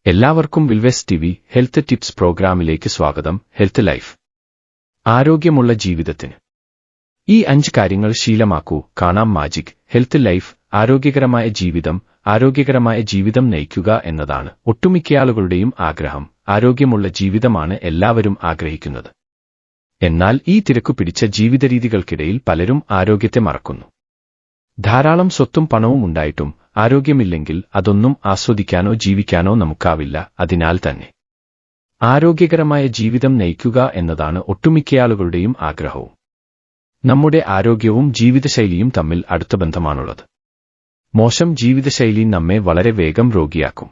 എല്ലാവർക്കും വിൽവെസ് TV health tips പ്രോഗ്രാമിലേക്ക് സ്വാഗതം. ഹെൽത്ത് ലൈഫ്, ആരോഗ്യമുള്ള ജീവിതത്തിന് ഈ 5 കാര്യങ്ങൾ ശീലമാക്കൂ. കാണാം മാജിക്. ഹെൽത്ത് ലൈഫ്, ആരോഗ്യകരമായ ജീവിതം നയിക്കുക എന്നതാണ് ഒട്ടുമിക്കയാളുകളുടെയും ആഗ്രഹം. ആരോഗ്യമുള്ള ജീവിതമാണ് എല്ലാവരും ആഗ്രഹിക്കുന്നത്. എന്നാൽ ഈ തിരക്കുപിടിച്ച ജീവിതരീതികൾക്കിടയിൽ പലരും ആരോഗ്യത്തെ മറക്കുന്നു. ധാരാളം സ്വത്തും പണവും ഉണ്ടായിട്ടും ആരോഗ്യമില്ലെങ്കിൽ അതൊന്നും ആസ്വദിക്കാനോ ജീവിക്കാനോ നമുക്കാവില്ല. അതിനാൽ തന്നെ ആരോഗ്യകരമായ ജീവിതം നയിക്കുക എന്നതാണ് ഒട്ടുമിക്കയാളുകളുടെയും ആഗ്രഹവും. നമ്മുടെ ആരോഗ്യവും ജീവിതശൈലിയും തമ്മിൽ അടുത്ത ബന്ധമാണുള്ളത്. മോശം ജീവിതശൈലി നമ്മെ വളരെ വേഗം രോഗിയാക്കും.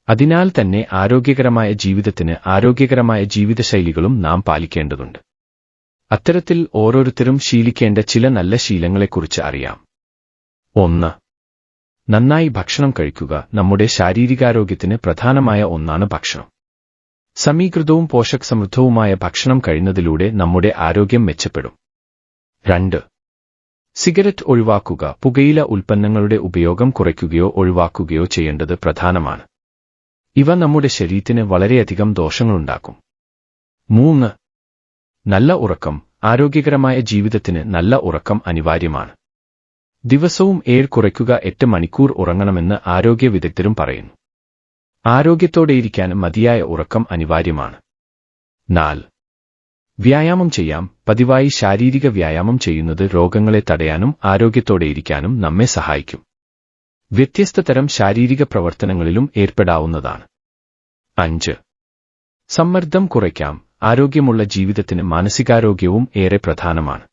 അതിനാൽ തന്നെ ആരോഗ്യകരമായ ജീവിതത്തിന് ആരോഗ്യകരമായ ജീവിതശൈലികളും നാം പാലിക്കേണ്ടതുണ്ട്. അത്തരത്തിൽ ഓരോരുത്തരും ശീലിക്കേണ്ട ചില നല്ല ശീലങ്ങളെക്കുറിച്ച് അറിയാം. 1. നന്നായി ഭക്ഷണം കഴിക്കുക. നമ്മുടെ ശാരീരികാരോഗ്യത്തിന് പ്രധാനമായ ഒന്നാണ് ഭക്ഷണം. സമീകൃതവും പോഷകസമൃദ്ധവുമായ ഭക്ഷണം കഴിയുന്നതിലൂടെ നമ്മുടെ ആരോഗ്യം മെച്ചപ്പെടും. 2. സിഗരറ്റ് ഒഴിവാക്കുക. പുകയില ഉൽപ്പന്നങ്ങളുടെ ഉപയോഗം കുറയ്ക്കുകയോ ഒഴിവാക്കുകയോ ചെയ്യേണ്ടത് പ്രധാനമാണ്. ഇവ നമ്മുടെ ശരീരത്തിന് വളരെയധികം ദോഷങ്ങളുണ്ടാക്കും. 3. നല്ല ഉറക്കം. ആരോഗ്യകരമായ ജീവിതത്തിന് നല്ല ഉറക്കം അനിവാര്യമാണ്. ദിവസവും 7 കുറയ്ക്കുക 8 മണിക്കൂർ ഉറങ്ങണമെന്ന് ആരോഗ്യ വിദഗ്ധരും പറയുന്നു. ആരോഗ്യത്തോടെയിരിക്കാനും മതിയായ ഉറക്കം അനിവാര്യമാണ്. 4. വ്യായാമം ചെയ്യാം. പതിവായി ശാരീരിക വ്യായാമം ചെയ്യുന്നത് രോഗങ്ങളെ തടയാനും ആരോഗ്യത്തോടെയിരിക്കാനും നമ്മെ സഹായിക്കും. വ്യത്യസ്ത തരം ശാരീരിക പ്രവർത്തനങ്ങളിലും ഏർപ്പെടാവുന്നതാണ്. 5. സമ്മർദ്ദം കുറയ്ക്കാം. ആരോഗ്യമുള്ള ജീവിതത്തിന് മാനസികാരോഗ്യവും ഏറെ പ്രധാനമാണ്.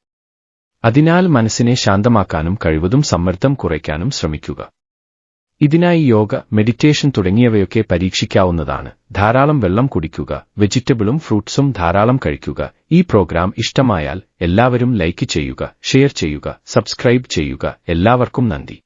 അതിനാൽ മനസ്സിനെ ശാന്തമാക്കാനും കഴിവതും സമ്മർദ്ദം കുറയ്ക്കാനും ശ്രമിക്കുക. ഇതിനായി യോഗ, മെഡിറ്റേഷൻ തുടങ്ങിയവയൊക്കെ പരീക്ഷിക്കാവുന്നതാണ്. ധാരാളം വെള്ളം കുടിക്കുക. വെജിറ്റബിളും ഫ്രൂട്ട്സും ധാരാളം കഴിക്കുക. ഈ പ്രോഗ്രാം ഇഷ്ടമായാൽ എല്ലാവരും ലൈക്ക് ചെയ്യുക, ഷെയർ ചെയ്യുക, സബ്സ്ക്രൈബ് ചെയ്യുക. എല്ലാവർക്കും നന്ദി.